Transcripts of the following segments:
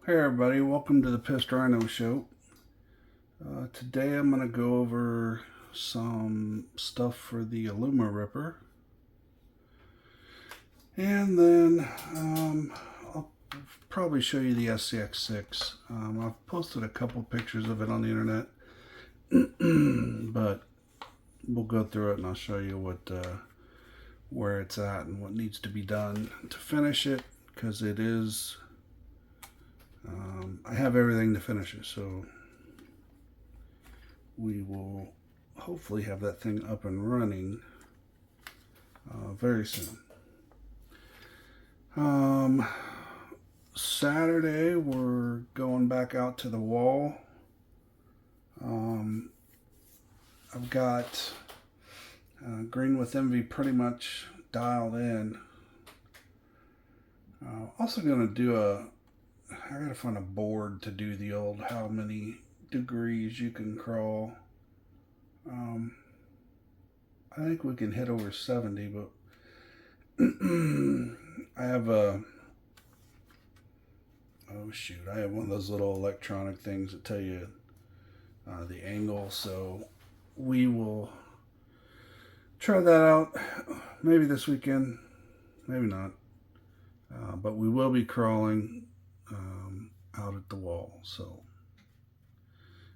Hey everybody, welcome to the Pissed Rhino Show. Today I'm going to go over some stuff for the Alumiripper. And then I'll probably show you the SCX6. I've posted a couple pictures of it on the internet. But we'll go through it and I'll show you where it's at and what needs to be done to finish it, because it is I have everything to finish it, so we will hopefully have that thing up and running very soon. Saturday we're going back out to the wall. I've got Green with Envy pretty much dialed in. Also going to do I gotta find a board to do the old how many degrees you can crawl. I think we can hit over 70, but I have I have one of those little electronic things that tell you the angle, so we will try that out maybe this weekend, maybe not, but we will be crawling out at the wall. So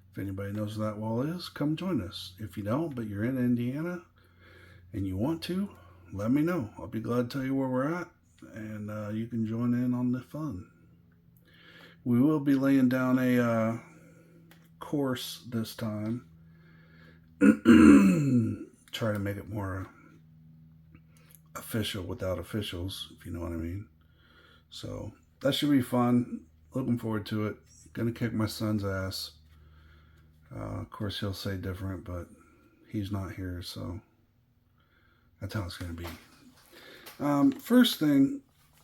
if anybody knows where that wall is, come join us. If you don't, but you're in Indiana and you want to, let me know. I'll be glad to tell you where we're at, and you can join in on the fun. We will be laying down a course this time. Try to make it more official without officials, if you know what I mean. So that should be fun. Looking forward to it. Gonna kick my son's ass. Of course, he'll say different, but he's not here, so that's how it's gonna be. First thing,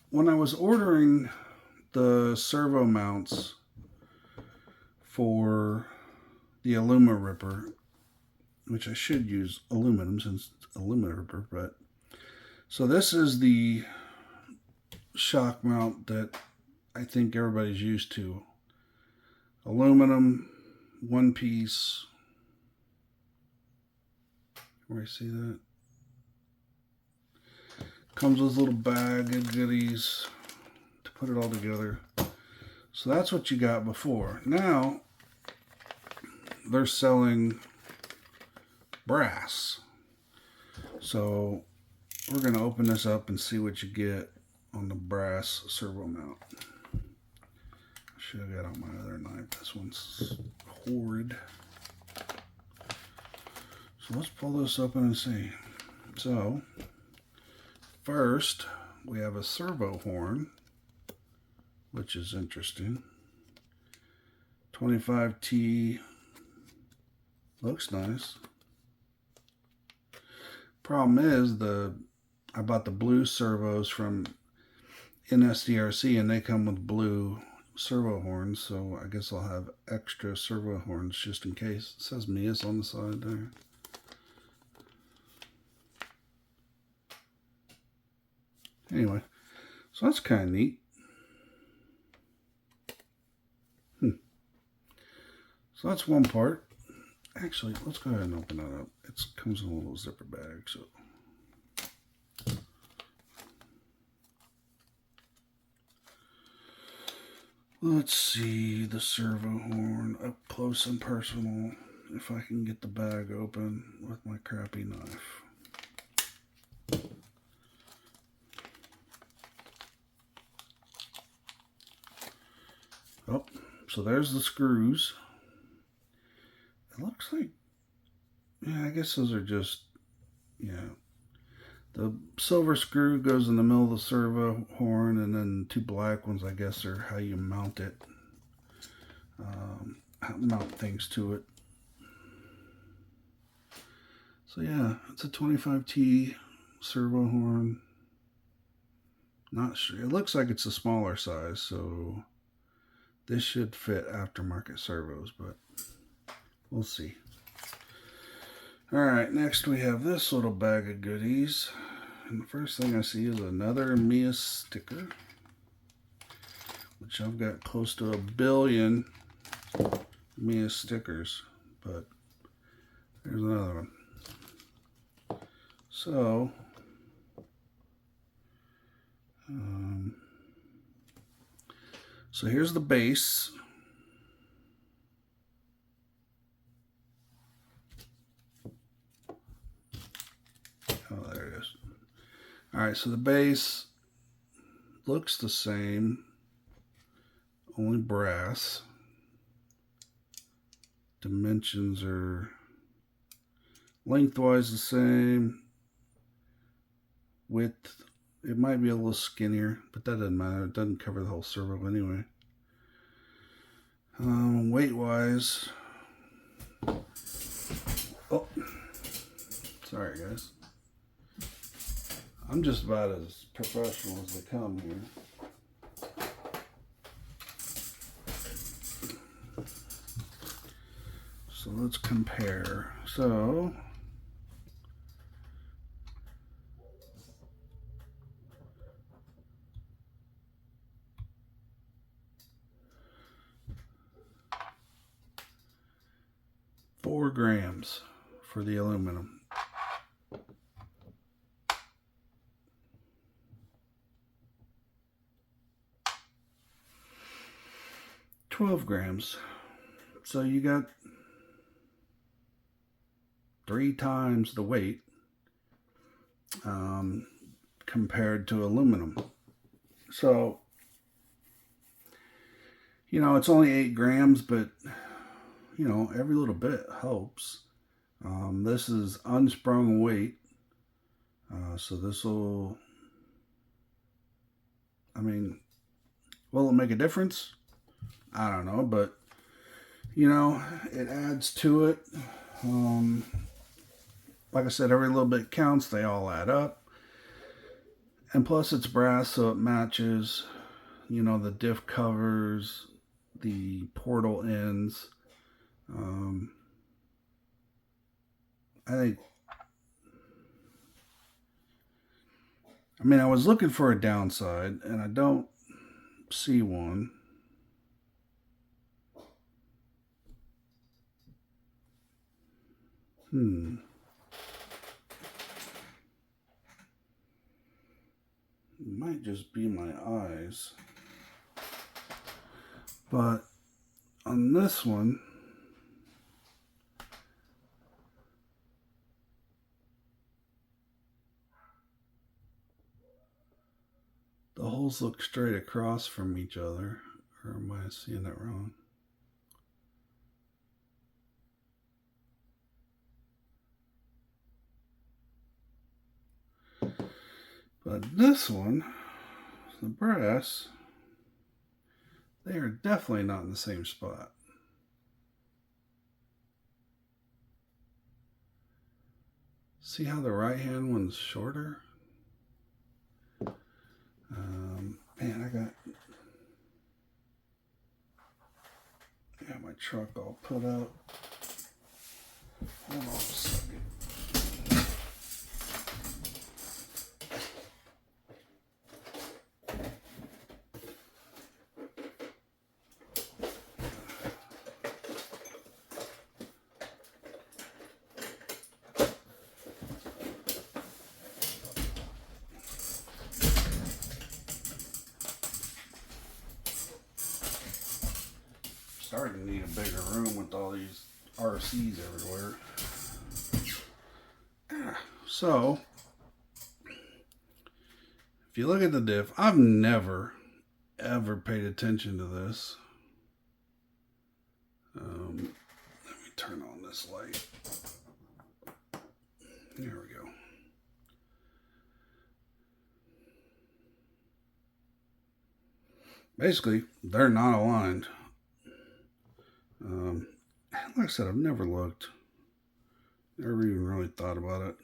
when I was ordering the servo mounts for the Alumiripper, which I should use aluminum since it's Alumiripper, but so this is the shock mount that I think everybody's used to. Aluminum, one piece. Where you see that? Comes with a little bag of goodies to put it all together. So that's what you got before. Now they're selling brass. So we're going to open this up and see what you get on the brass servo mount. I should have got out my other knife. This one's horrid. So let's pull this open and see. So first we have a servo horn, which is interesting. 25T, looks nice. Problem is I bought the blue servos from NSDRC and they come with blue servo horns, so I guess I'll have extra servo horns just in case. It says Meus on the side there. Anyway, so that's kind of neat. So that's one part. Actually, let's go ahead and open that up. It comes in a little zipper bag, so. Let's see the servo horn up close and personal, if I can get the bag open with my crappy knife. Oh, so there's the screws. It looks like, yeah, I guess those are just, yeah. The silver screw goes in the middle of the servo horn, and then two black ones, I guess, are how you mount it. Mount things to it. So yeah, it's a 25T servo horn. Not sure. It looks like it's a smaller size, so this should fit aftermarket servos, but we'll see. Alright, next we have this little bag of goodies. And the first thing I see is another Meus sticker which I've got close to 1 billion Meus stickers, but there's another one. So, so here's the base. Oh, there it is. All right, so the base looks the same, only brass. Dimensions are lengthwise the same. Width, it might be a little skinnier, but that doesn't matter. It doesn't cover the whole servo anyway. Weight-wise, oh, sorry guys. I'm just about as professional as they come here. So let's compare. So, $4 grams for the aluminum. $12 grams. So you got 3 times the weight compared to aluminum. So, you know, it's only 8 grams, but, you know, every little bit helps. This is unsprung weight. So this will, I mean, will it make a difference? I don't know, but, you know, it adds to it. Like I said, every little bit counts. They all add up. And plus it's brass, so it matches, you know, the diff covers, the portal ends. I mean, I was looking for a downside, and I don't see one. It might just be my eyes. But on this one, the holes look straight across from each other. Or am I seeing that wrong? But this one, the brass, they are definitely not in the same spot. See how the right hand one's shorter? Man, I got my truck all put up. Hold on a second. Starting to need a bigger room with all these RCs everywhere. So, if you look at the diff, I've never ever paid attention to this. Let me turn on this light. There we go. Basically, they're not aligned. Like I said, I've never looked. Never even really thought about it.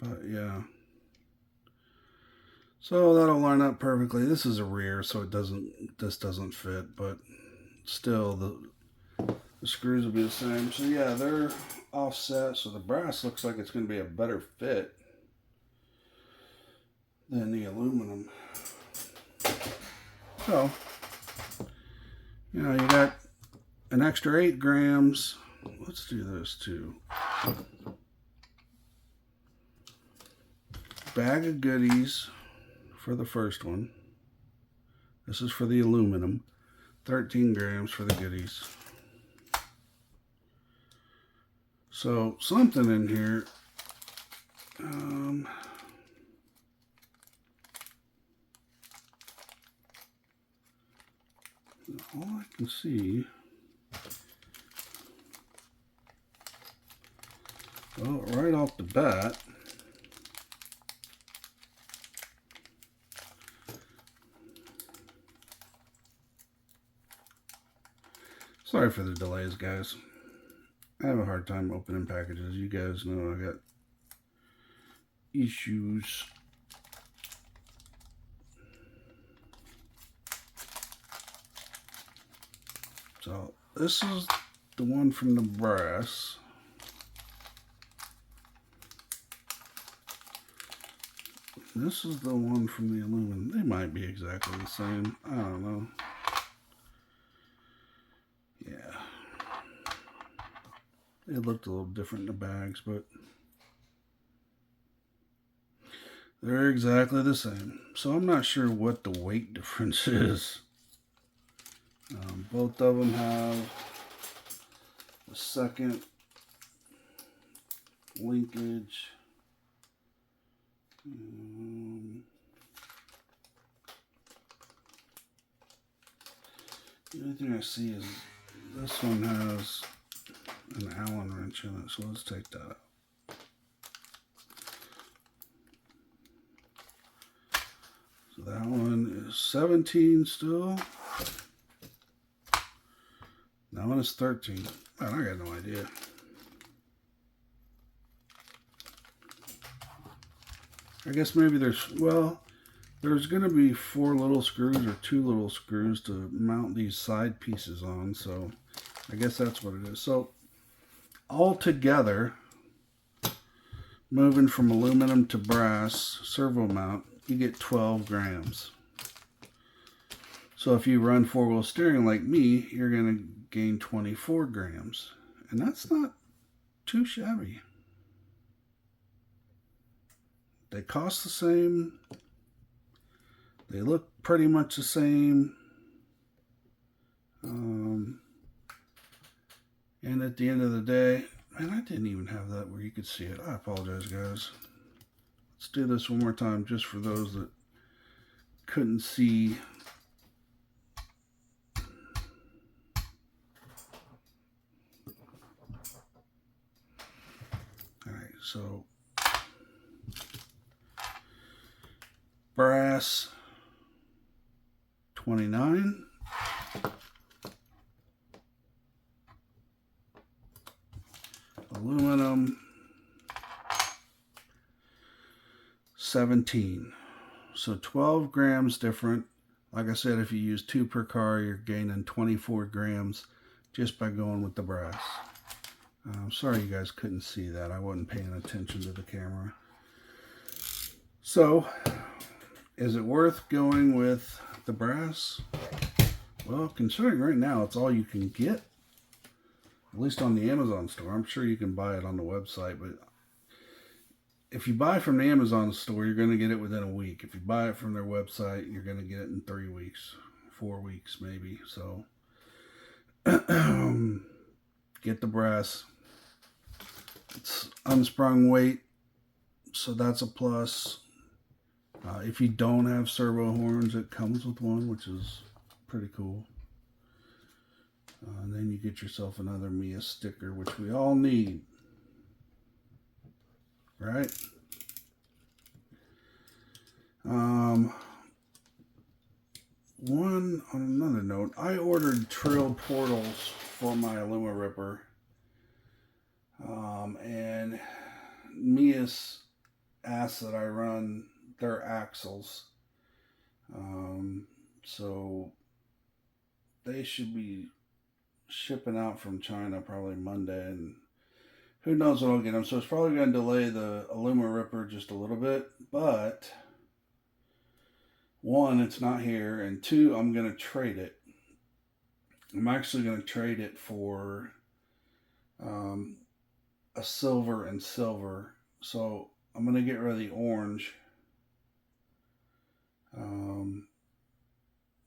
But yeah. So that'll line up perfectly. This is a rear, so this doesn't fit, but still the screws will be the same. So yeah, they're offset, so the brass looks like it's going to be a better fit. than the aluminum. So, you know, you got an extra 8 grams. Let's do this too. Bag of goodies for the first one. This is for the aluminum. 13 grams for the goodies. So something in here. All I can see. Well, right off the bat. Sorry for the delays, guys. I have a hard time opening packages. You guys know I got issues. So this is the one from the brass. This is the one from the aluminum. They might be exactly the same. I don't know. Yeah. They looked a little different in the bags, but they're exactly the same. So I'm not sure what the weight difference is. Both of them have a second linkage. The only thing I see is this one has an Allen wrench in it, so let's take that out. So that one is 17 still. That one is 13. Man, I got no idea. I guess maybe there's, well, there's going to be 4 little screws or 2 little screws to mount these side pieces on, so I guess that's what it is. So all together, moving from aluminum to brass servo mount, you get 12 grams. So if you run 4-wheel steering like me, you're going to gain 24 grams. And that's not too shabby. They cost the same. They look pretty much the same. And at the end of the day, man, I didn't even have that where you could see it. I apologize, guys. Let's do this one more time just for those that couldn't see. All right, so brass 29, aluminum 17. So 12 grams different. Like I said, if you use 2 per car, you're gaining 24 grams just by going with the brass. I'm sorry you guys couldn't see that. I wasn't paying attention to the camera. So, is it worth going with the brass? Well, considering right now it's all you can get, at least on the Amazon store. I'm sure you can buy it on the website, but if you buy from the Amazon store, you're going to get it within a week. If you buy it from their website, you're going to get it in 3 weeks, 4 weeks maybe. So, get the brass. It's unsprung weight, so that's a plus. If you don't have servo horns, it comes with one, which is pretty cool. And then you get yourself another Mia sticker, which we all need. Right? On another note, I ordered Treal portals for my Alumiripper. And Mia's asked that I run their axles. So they should be shipping out from China probably Monday, and who knows when I'll get them. So it's probably going to delay the Alumiripper just a little bit, but one, it's not here, and two, I'm going to trade it. I'm actually going to trade it for a silver and silver. So I'm going to get rid of the orange.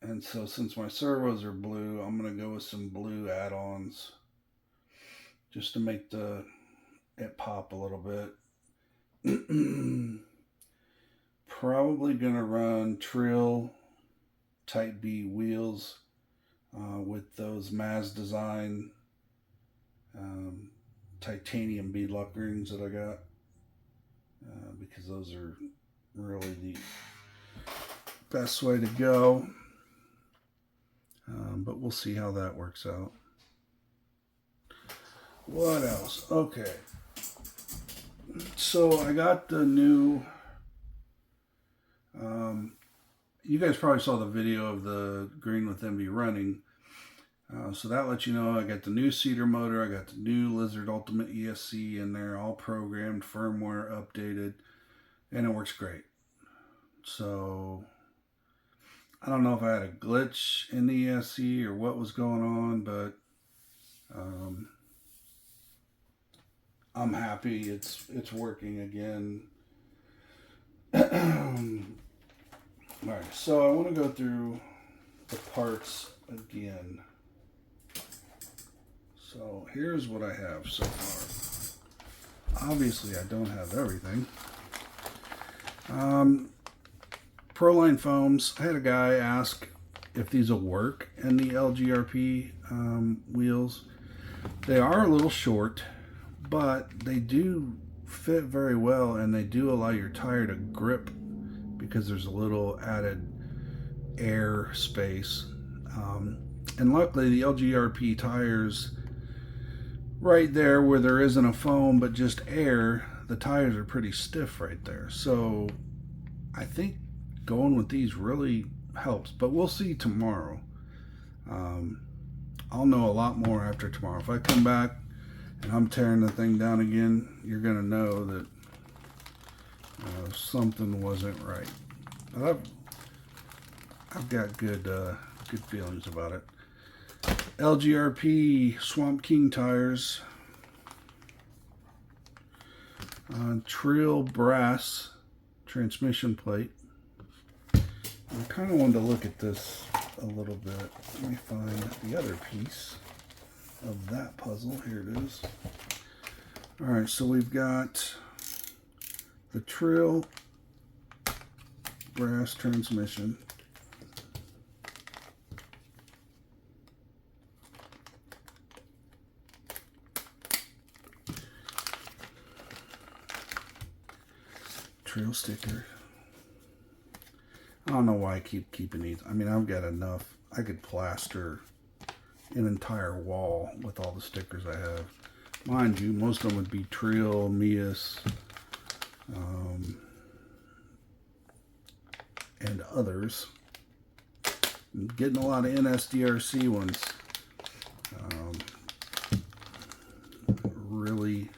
And so since my servos are blue, I'm going to go with some blue add-ons just to make it pop a little bit. Probably going to run Treal Type B wheels with those Meus design titanium beadlock rings that I got, because those are really the best way to go. But we'll see how that works out. What else? Okay. So I got the new, you guys probably saw the video of the Green with Envy running. So that lets you know I got the new cedar motor, I got the new Lizard Ultimate ESC in there, all programmed, firmware updated, and it works great. So I don't know if I had a glitch in the ESC or what was going on, but I'm happy it's working again. Alright, so I want to go through the parts again. So here's what I have so far. Obviously I don't have everything. Proline foams. I had a guy ask if these will work in the LGRP wheels. They are a little short, but they do fit very well, and they do allow your tire to grip because there's a little added air space. And luckily the LGRP tires, right there where there isn't a foam but just air, the tires are pretty stiff right there. So I think going with these really helps, but we'll see tomorrow. I'll know a lot more after tomorrow. If I come back and I'm tearing the thing down again, you're gonna know that something wasn't right. But I've got good feelings about it. LGRP Swamp King tires, Treal brass transmission plate. I kind of wanted to look at this a little bit. Let me find the other piece of that puzzle. Here it is. Alright, so we've got the Treal brass transmission. Treal sticker. I don't know why I keep keeping these. I mean, I've got enough. I could plaster an entire wall with all the stickers I have. Mind you, most of them would be Treal, Meus, and others. I'm getting a lot of NSDRC ones. I really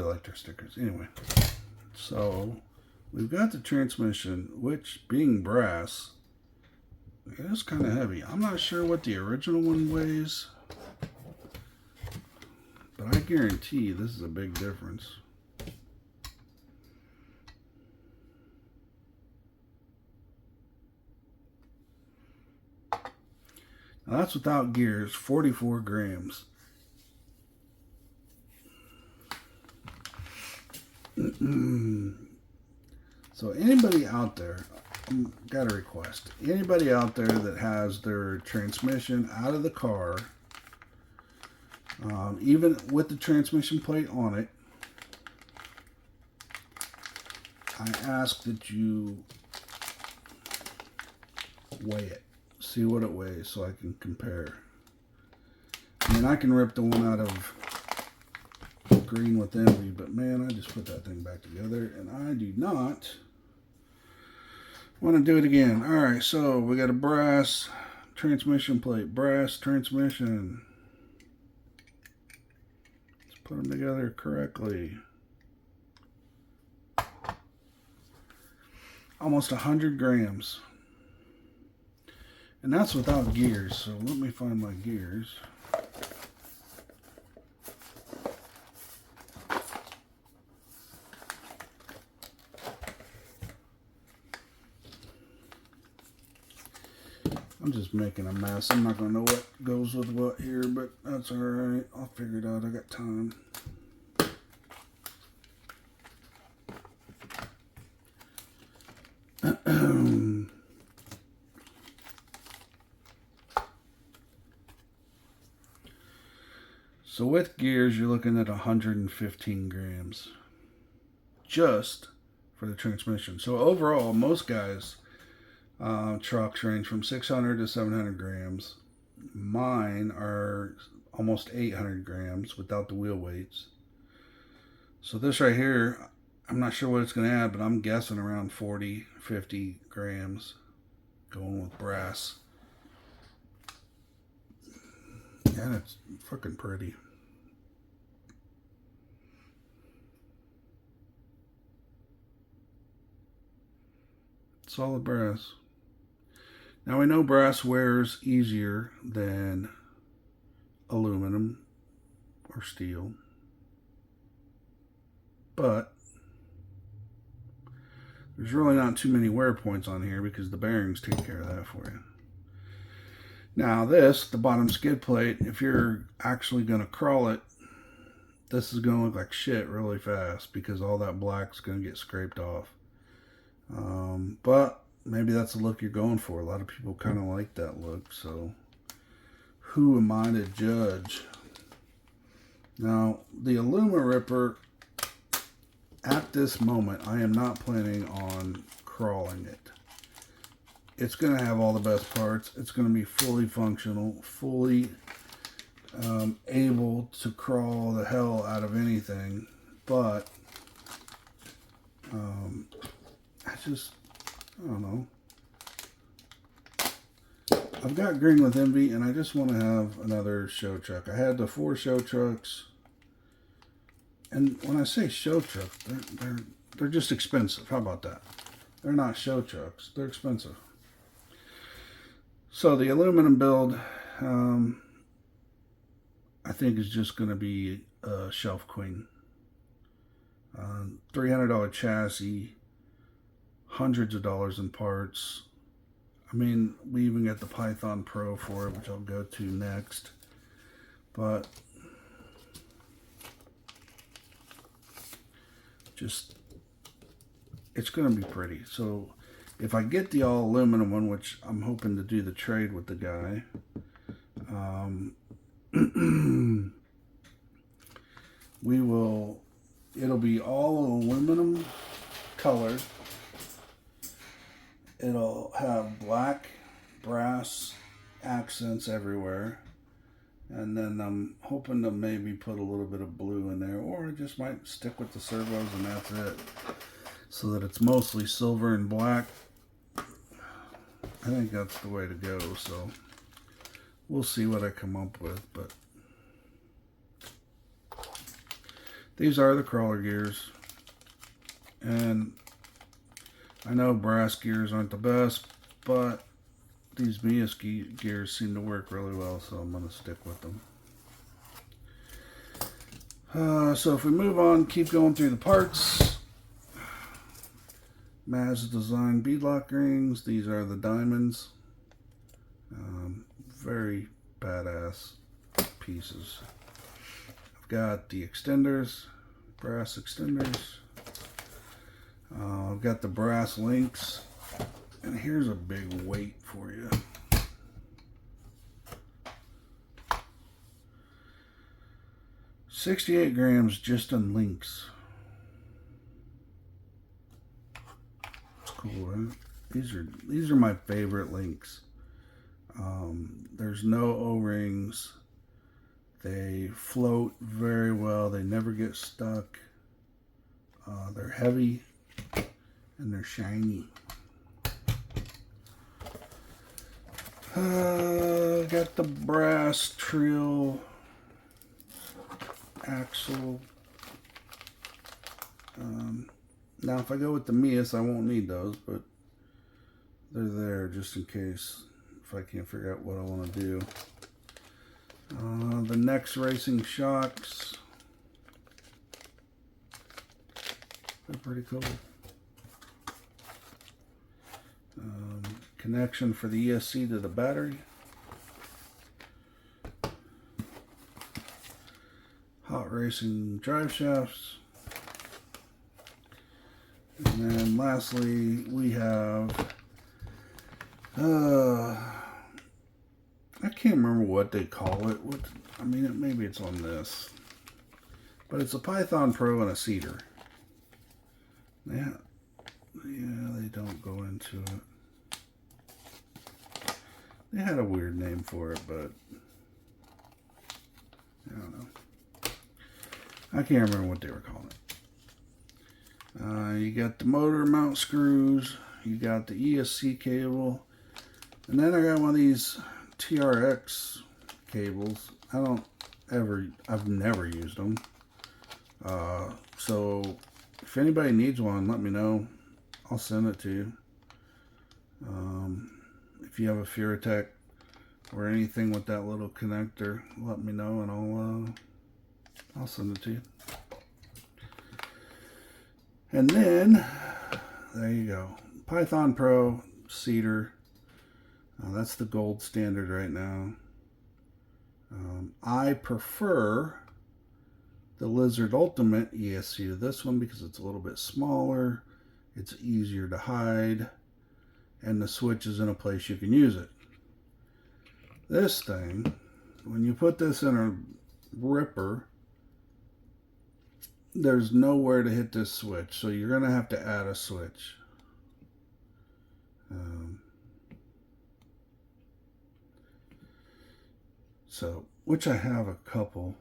like their stickers. Anyway, so we've got the transmission, which being brass, it is kind of heavy. I'm not sure what the original one weighs, but I guarantee this is a big difference. Now that's without gears, 44 grams. So anybody out there, got a request. Anybody out there that has their transmission out of the car, even with the transmission plate on it, I ask that you weigh it. See what it weighs so I can compare. I mean, I can rip the one out of Green with Envy, but man, I just put that thing back together and I do not want to do it again. Alright, so we got a brass transmission plate, brass transmission. Let's put them together correctly. almost 100 grams. And that's without gears. So let me find my gears. I'm just making a mess. I'm not going to know what goes with what here, but that's alright. I'll figure it out. I got time. So with gears, you're looking at 115 grams just for the transmission. So overall, most guys, trucks range from 600 to 700 grams. Mine are almost 800 grams without the wheel weights. So this right here, I'm not sure what it's going to add, but I'm guessing around 40, 50 grams going with brass. And it's freaking pretty. Solid brass. Now we know brass wears easier than aluminum or steel, but there's really not too many wear points on here because the bearings take care of that for you. Now this, the bottom skid plate, if you're actually going to crawl it, this is going to look like shit really fast because all that black's going to get scraped off. But maybe that's the look you're going for. A lot of people kind of like that look, so who am I to judge? Now, the Alumiripper, at this moment, I am not planning on crawling it. It's going to have all the best parts. It's going to be fully functional, fully able to crawl the hell out of anything, but I don't know. I've got Green with Envy, and I just want to have another show truck. I had the 4 show trucks, and when I say show trucks, they're just expensive. How about that? They're not show trucks. They're expensive. So the aluminum build, I think is just going to be a shelf queen. $300 chassis, hundreds of dollars in parts. I mean, we even got the Python Pro for it, which I'll go to next. But just, it's going to be pretty. So if I get the all aluminum one, which I'm hoping to do the trade with the guy, it'll be all aluminum colored. It'll have black brass accents everywhere. And then I'm hoping to maybe put a little bit of blue in there, or I just might stick with the servos and that's it. So that it's mostly silver and black. I think that's the way to go, so we'll see what I come up with. But these are the crawler gears. And I know brass gears aren't the best, but these Meus gears seem to work really well, so I'm going to stick with them. So if we move on, keep going through the parts. Mazda design beadlock rings. These are the diamonds. Very badass pieces. I've got the extenders, brass extenders. I've got the brass links, and here's a big weight for you. $68 grams just in links. It's cool, right? These are my favorite links. There's no O-rings. They float very well. They never get stuck. They're heavy. And they're shiny. Got the brass Treal axle. Now if I go with the Meus, I won't need those, but they're there just in case if I can't figure out what I want to do. The next racing shocks, they're pretty cool. Connection for the ESC to the battery. Hot racing drive shafts. And then lastly, we have, I can't remember what they call it. I mean, maybe it's on this. But it's a Python Pro and a Cedar. Yeah, they don't go into it. They had a weird name for it, but I don't know. I can't remember what they were calling it. You got the motor mount screws, you got the ESC cable, and then I got one of these TRX cables. I've never used them. So if anybody needs one, let me know. I'll send it to you. If you have a Furitek or anything with that little connector, let me know and I'll send it to you. And then, there you go. Python Pro, Cedar. That's the gold standard right now. I prefer the Lizard Ultimate ESC to this one because it's a little bit smaller. It's easier to hide. And the switch is in a place you can use it. This thing, when you put this in a ripper, there's nowhere to hit this switch, so you're going to have to add a switch. Which I have a couple.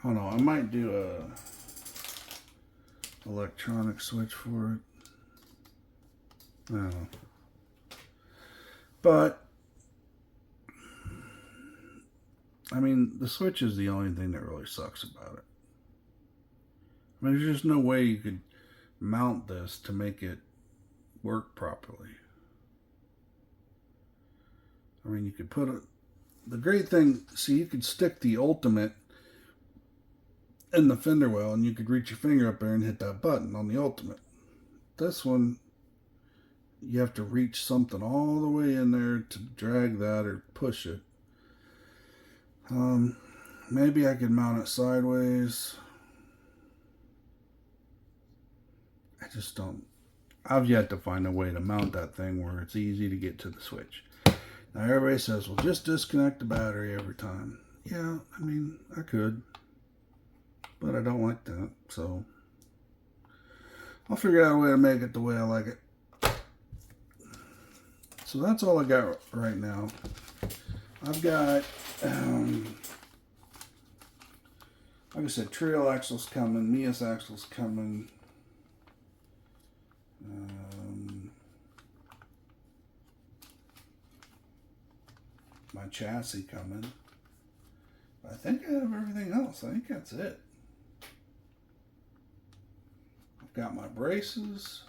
I don't know, I might do a electronic switch for it. I don't know. But I mean, the switch is the only thing that really sucks about it. I mean, there's just no way you could mount this to make it work properly. I mean, you could put it. The great thing, see, you could stick the Ultimate in the fender well, and you could reach your finger up there and hit that button on the Ultimate. This one, you have to reach something all the way in there to drag that or push it. Maybe I could mount it sideways. I just don't. I've yet to find a way to mount that thing where it's easy to get to the switch. Now everybody says, well, just disconnect the battery every time. Yeah, I mean, I could. But I don't like that, so I'll figure out a way to make it the way I like it. So that's all I got right now. I've got, like I said, Treal axles coming, Meus axles coming. My chassis coming. I think I have everything else. I think that's it. I've got my braces,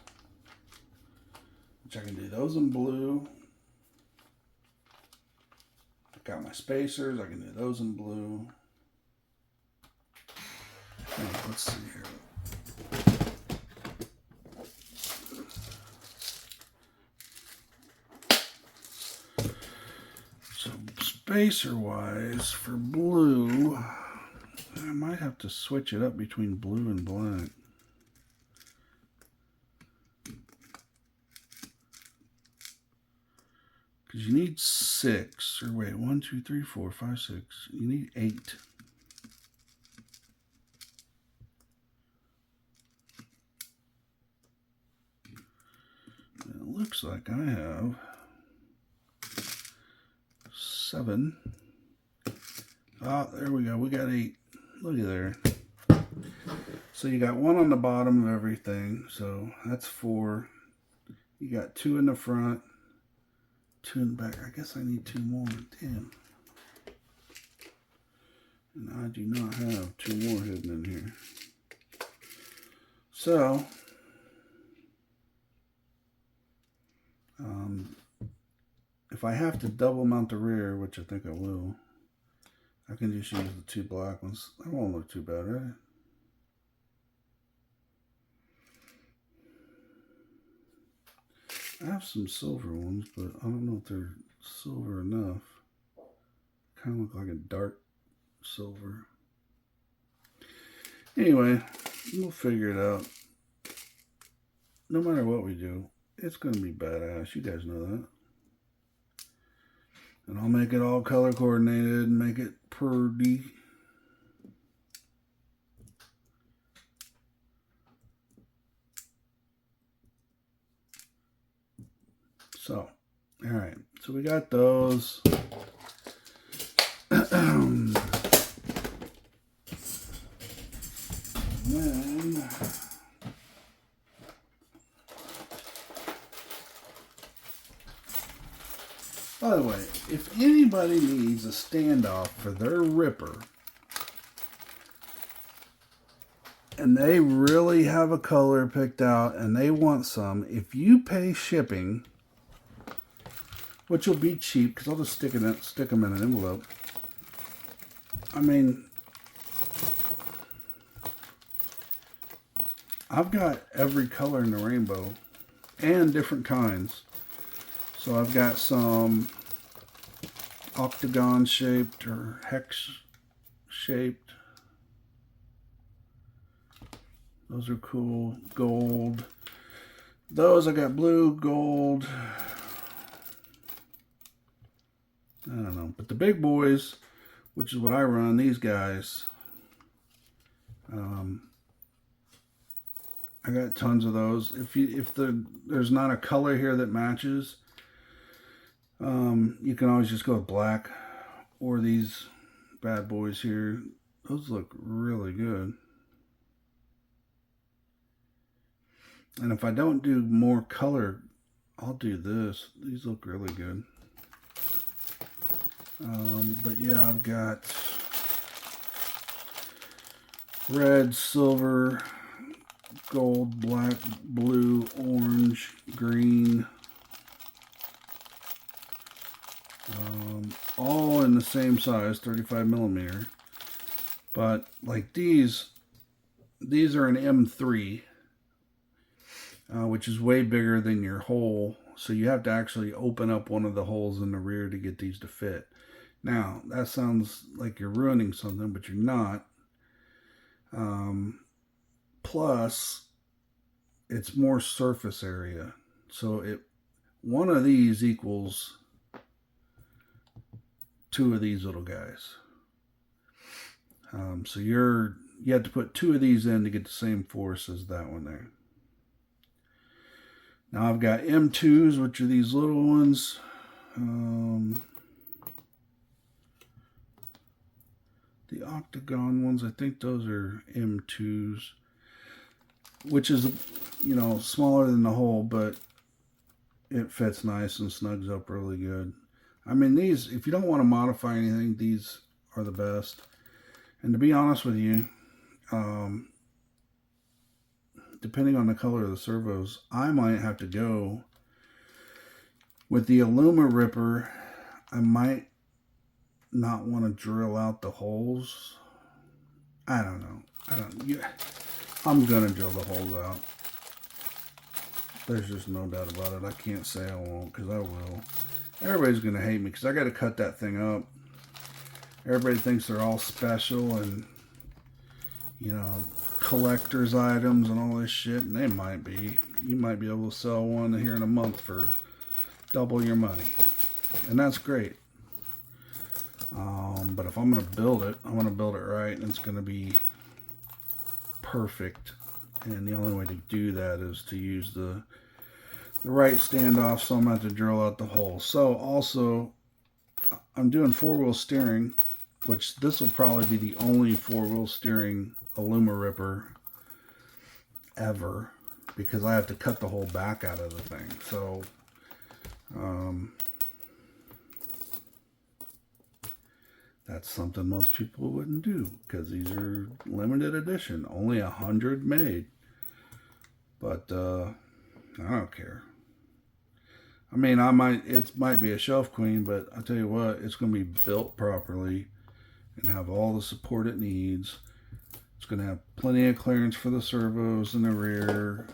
which I can do those in blue. I've got my spacers. I can do those in blue. Okay, let's see here. So spacer wise for blue, I might have to switch it up between blue and black. Because you need 6, or wait, 1, 2, 3, 4, 5, 6. You need 8. And it looks like I have 7. Ah, there we go. We got 8. Look at there. So you got 1 on the bottom of everything. So that's 4. You got 2 in the front. 2 in the back. I guess I need 2 more. Damn. And I do not have 2 more hidden in here. So if I have to double mount the rear, which I think I will, I can just use the 2 black ones. That won't look too bad, right? I have some silver ones, but I don't know if they're silver enough. Kind of look like a dark silver. Anyway, we'll figure it out. No matter what we do, it's going to be badass. You guys know that. And I'll make it all color coordinated and make it pretty. So, all right. So we got those. Then, by the way, if anybody needs a standoff for their ripper and they really have a color picked out and they want some, if you pay shipping, which will be cheap because I'll just stick them in an envelope. I mean, I've got every color in the rainbow and different kinds. So I've got some octagon shaped or hex shaped. Those are cool. Gold. Those I got blue, gold. I don't know. But the big boys, which is what I run, these guys, I got tons of those. If there's not a color here that matches, you can always just go with black, or these bad boys here. Those look really good. And if I don't do more color, I'll do this. These look really good. But yeah, I've got red, silver, gold, black, blue, orange, green, all in the same size, 35 millimeter. But like these are an M3, which is way bigger than your hole. So you have to actually open up one of the holes in the rear to get these to fit. Now, that sounds like you're ruining something, but you're not. Plus, it's more surface area. So one of these equals 2 of these little guys. So you have to put 2 of these in to get the same force as that one there. Now I've got M2s, which are these little ones. The octagon ones, I think those are M2s, which is, you know, smaller than the hole, but it fits nice and snugs up really good. I mean, these, if you don't want to modify anything, these are the best. And to be honest with you, depending on the color of the servos, I might have to go with the Alumiripper. I might not want to drill out the holes. I don't know. I'm gonna drill the holes out. There's just no doubt about it. I can't say I won't, because I will. Everybody's gonna hate me because I got to cut that thing up. Everybody thinks they're all special and, you know, collector's items and all this shit, and they might be. You might be able to sell one here in a month for double your money, and that's great. But if I'm going to build it, I want to build it right, and it's going to be perfect. And the only way to do that is to use the right standoff, so I'm going to have to drill out the hole. So also, I'm doing 4-wheel steering, which this will probably be the only 4-wheel steering Alumiripper ever, because I have to cut the whole back out of the thing. So, that's something most people wouldn't do, because these are limited edition, only 100 made. But I don't care. I mean, it might be a shelf queen, but I tell you what, it's going to be built properly and have all the support it needs. It's going to have plenty of clearance for the servos in the rear.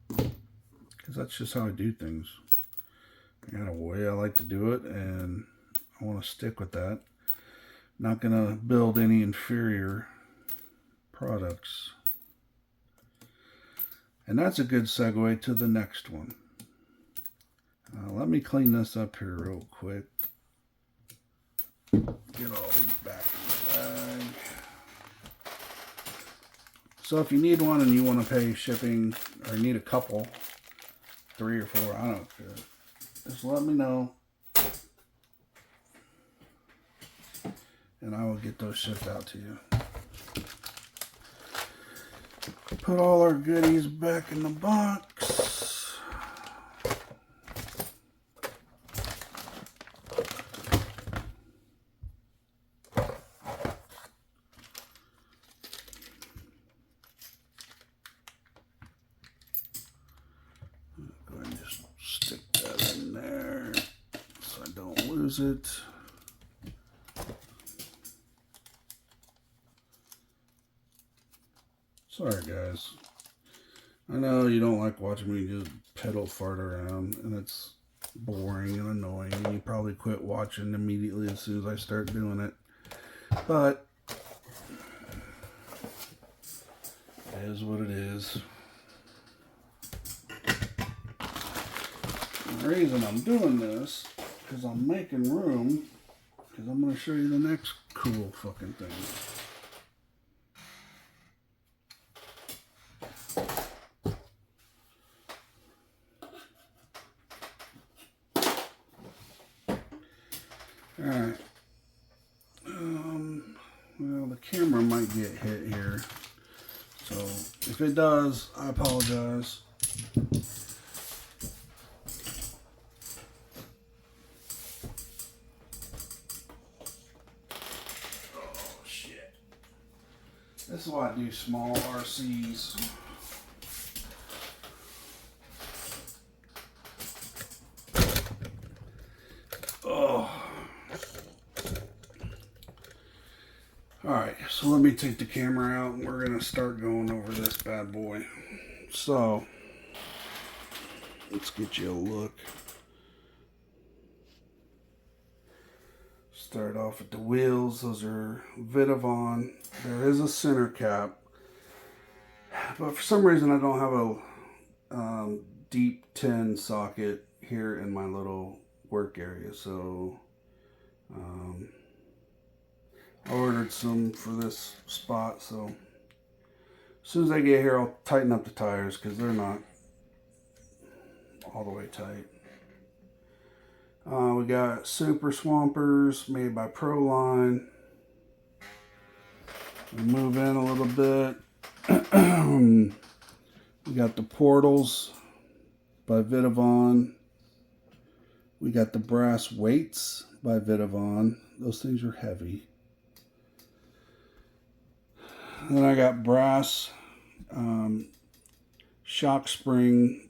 Because that's just how I do things. I got a way I like to do it, and I want to stick with that. Not going to build any inferior products. And that's a good segue to the next one. Let me clean this up here real quick. Get all these back in the bag. So if you need one and you want to pay shipping, or need a couple, 3 or 4, I don't care. Just let me know. And I will get those shipped out to you. Put all our goodies back in the box. Go ahead and just stick that in there so I don't lose it. Sorry guys, I know you don't like watching me just pedal fart around, and it's boring and annoying, and you probably quit watching immediately as soon as I start doing it, but it is what it is. The reason I'm doing this, because I'm making room, because I'm going to show you the next cool fucking thing. Alright, well, the camera might get hit here, so if it does, I apologize. Oh shit, this is why I do small RCs. Alright, so let me take the camera out and we're going to start going over this bad boy. So, let's get you a look. Start off with the wheels. Those are Vitavon. There is a center cap, but for some reason I don't have a deep 10 socket here in my little work area, so I ordered some for this spot, so as soon as I get here I'll tighten up the tires because they're not all the way tight. We got Super Swampers made by Proline. We move in a little bit. We got the Portals by Vitavon. We got the Brass Weights by Vitavon. Those things are heavy. Then I got brass shock spring,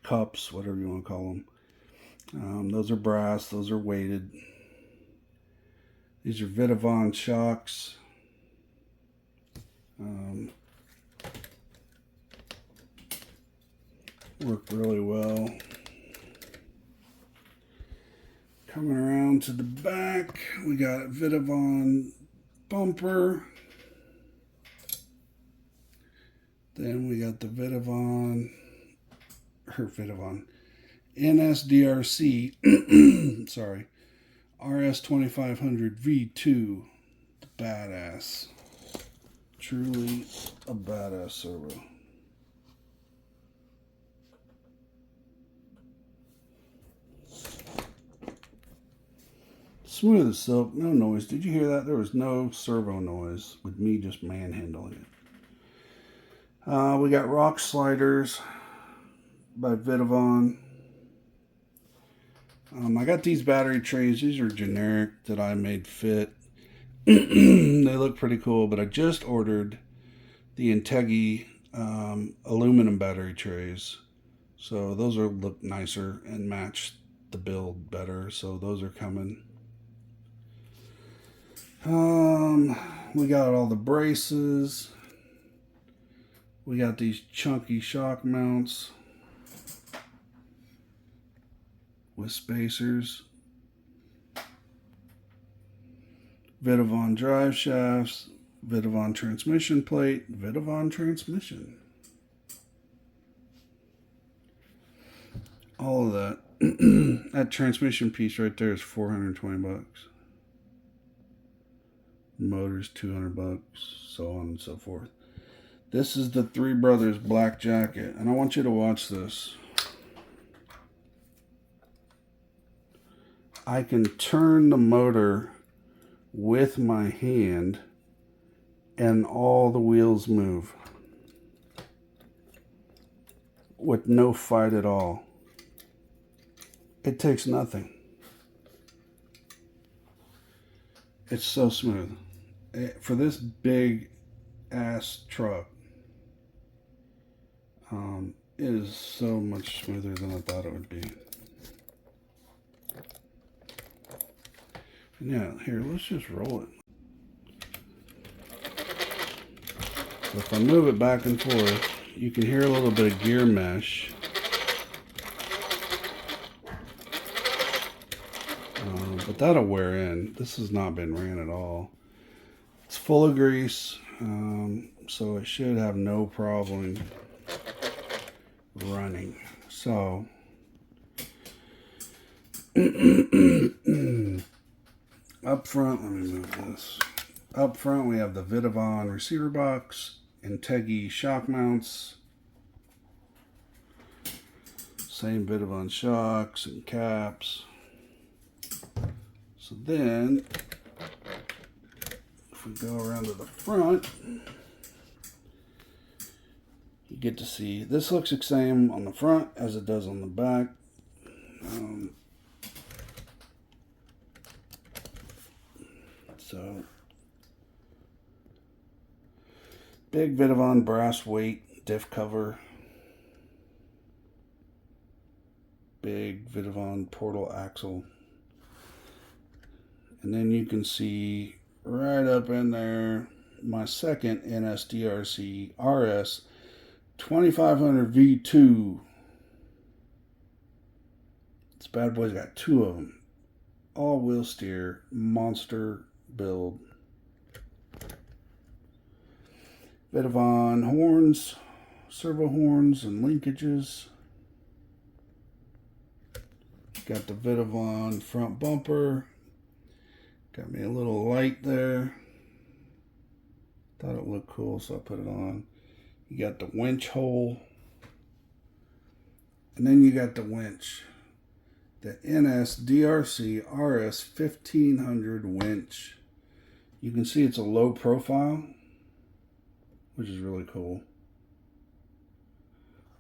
cups, whatever you want to call them. Those are brass, those are weighted. These are Vitavon shocks. Work really well. Coming around to the back, we got Vitavon bumper. Then we got the Vitavon NSDRC, sorry, RS2500 V2, badass. Truly a badass servo. Smooth as silk, no noise. Did you hear that? There was no servo noise with me just manhandling it. We got rock sliders by Vitavon. I got these battery trays. These are generic that I made fit. They look pretty cool, but I just ordered the Integi aluminum battery trays. So those look nicer and match the build better. So those are coming. We got all the braces. We got these chunky shock mounts with spacers. Vidavon drive shafts, Vidavon transmission plate, Vidavon transmission. All of that. That transmission piece right there is $420. Motor's $200, so on and so forth. This is the Three Brothers black jacket, and I want you to watch this. I can turn the motor with my hand and all the wheels move with no fight at all. It takes nothing. It's so smooth. For this big ass truck, it is so much smoother than I thought it would be. Yeah, here, let's just roll it. So if I move it back and forth, you can hear a little bit of gear mesh. But that'll wear in. This has not been ran at all. It's full of grease, so it should have no problem running. So up front, let me move this. Up front, we have the Vidavon receiver box, Integi shock mounts, same Vidavon shocks and caps. So then, if we go around to the front, you get to see, this looks the same on the front as it does on the back. So, big Vidavon brass weight diff cover. Big Vidavon portal axle. And then you can see right up in there my second NSDRC RS 2500 V2. This bad boy's got two of them. All wheel steer, monster build. Vidavon horns, servo horns and linkages. Got the Vidavon front bumper. Got me a little light there. Thought it looked cool, so I put it on. You got the winch hole. And then you got the winch. The NSDRC RS 1500 winch. You can see it's a low profile, which is really cool.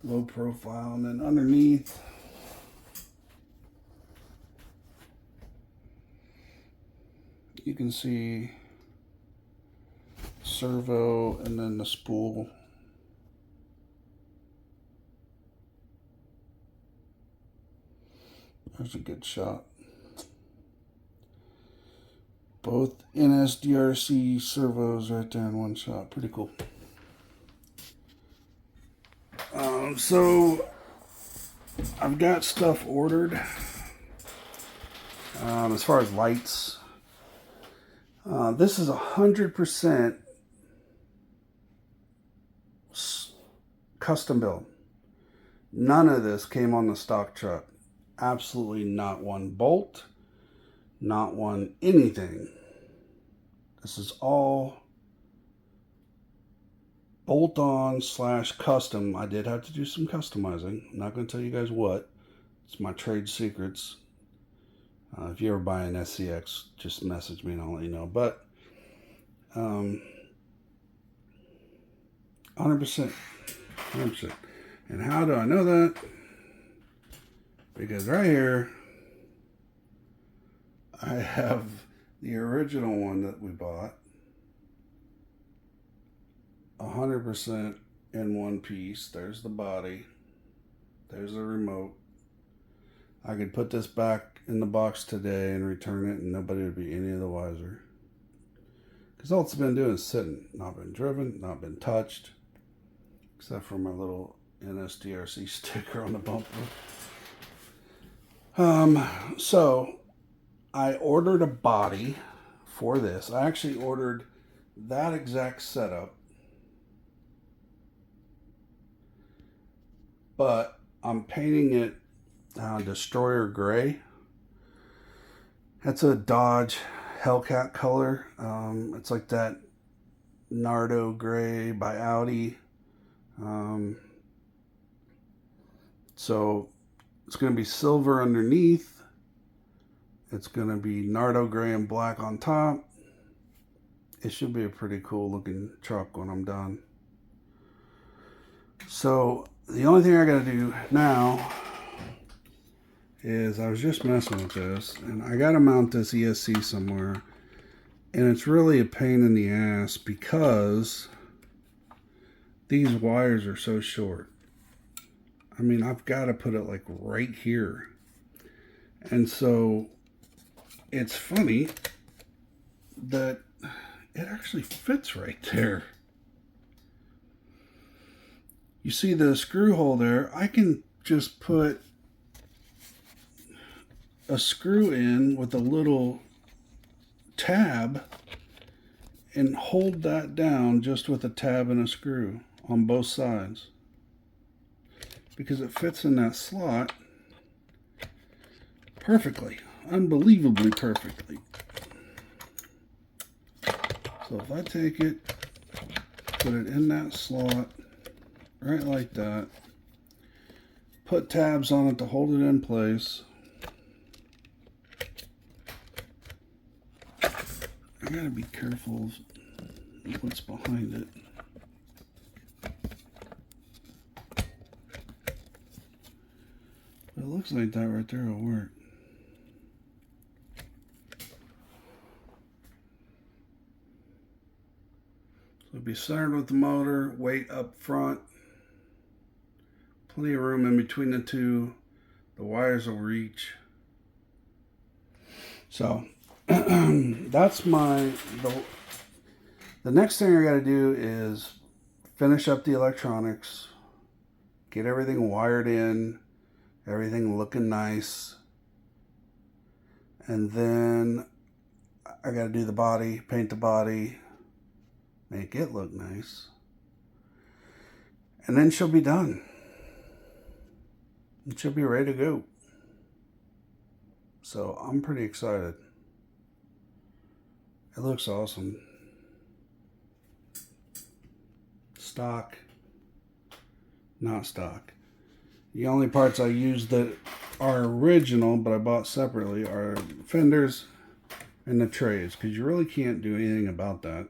Low profile, and then underneath, you can see servo and then the spool. There's a good shot. Both NSDRC servos right there in one shot. Pretty cool. So I've got stuff ordered. As far as lights, this is 100% custom build. None of this came on the stock truck. Absolutely not one bolt, not one anything. This is all bolt-on / custom. I did have to do some customizing. I'm not going to tell you guys what. It's my trade secrets. If you ever buy an SCX, just message me and I'll let you know. But 100%. 100%. And how do I know that? Because right here, I have the original one that we bought. 100% in one piece. There's the body. There's the remote. I could put this back in the box today and return it and nobody would be any of the wiser. Because all it's been doing is sitting. Not been driven, not been touched. Except for my little NSDRC sticker on the bumper. So I ordered a body for this. I actually ordered that exact setup. But I'm painting it Destroyer Gray. That's a Dodge Hellcat color. It's like that Nardo Gray by Audi. So it's going to be silver underneath. It's going to be Nardo Gray and black on top. It should be a pretty cool looking truck when I'm done. So the only thing I got to do now is I was just messing with this and I got to mount this ESC somewhere, and it's really a pain in the ass because these wires are so short. I mean, I've got to put it like right here. And so it's funny that it actually fits right there. You see the screw hole there? I can just put a screw in with a little tab and hold that down just with a tab and a screw on both sides. Because it fits in that slot perfectly. Unbelievably perfectly. So if I take it, put it in that slot, right like that, put tabs on it to hold it in place. I gotta be careful of what's behind it. But it looks like that right there will work. So it'll be centered with the motor, weight up front. Plenty of room in between the two. The wires will reach. So that's the next thing I got to do is finish up the electronics, get everything wired in, everything looking nice, and then I got to do the body, paint the body, make it look nice, and then she'll be done. It should be ready to go. So I'm pretty excited. It looks awesome. Stock, not stock. The only parts I used that are original, but I bought separately, are fenders and the trays, because you really can't do anything about that.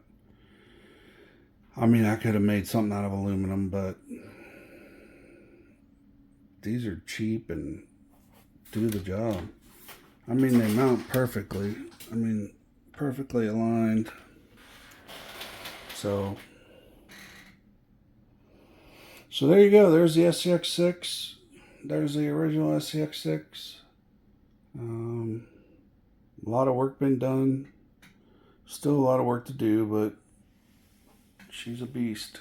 I mean, I could have made something out of aluminum, but these are cheap and do the job. I mean, they mount perfectly. I mean, perfectly aligned. So there you go. There's the SCX6. There's the original SCX6. A lot of work been done. Still a lot of work to do, but she's a beast.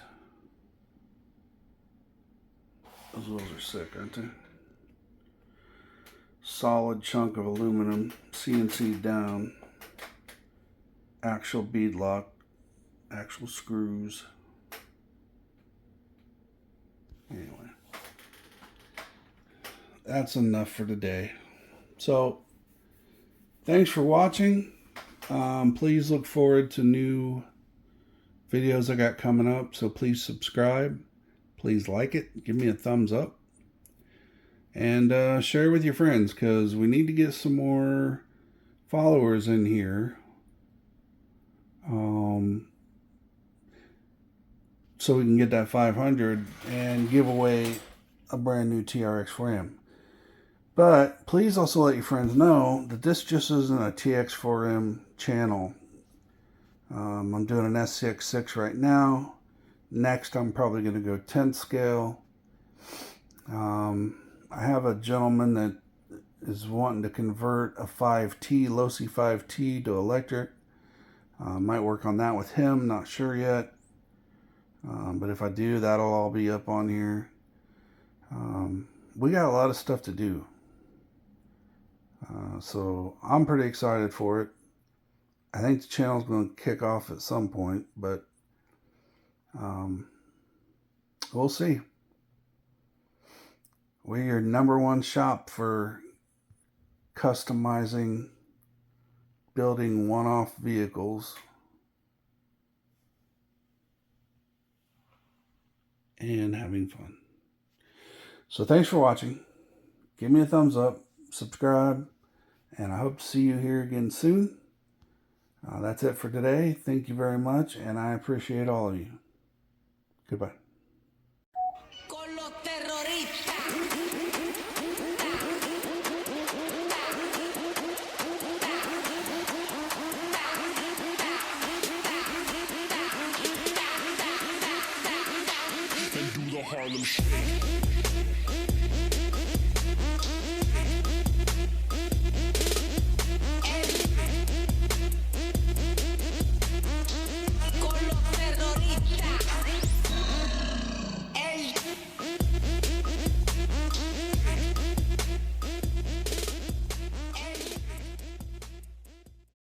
Those wheels are sick, aren't they? Solid chunk of aluminum, CNC down. Actual bead lock, actual screws. Anyway, that's enough for today. So, thanks for watching. Please look forward to new videos I got coming up. So please subscribe. Please like it. Give me a thumbs up. And share with your friends, because we need to get some more followers in here. So we can get that 500 and give away a brand new Trx4m. But please also let your friends know that this just isn't a Trx4m channel. I'm doing an SCX6 right now. Next, I'm probably going to go 10 scale. I have a gentleman that is wanting to convert a 5T, Losi 5T to electric. Might work on that with him, not sure yet. But if I do, that'll all be up on here. We got a lot of stuff to do. So I'm pretty excited for it. I think the channel's going to kick off at some point, but we'll see. We're your #1 shop for customizing, building one-off vehicles, and having fun. So thanks for watching. Give me a thumbs up, subscribe, and I hope to see you here again soon. That's it for today. Thank you very much, and I appreciate all of you. Goodbye. Harlem Shake.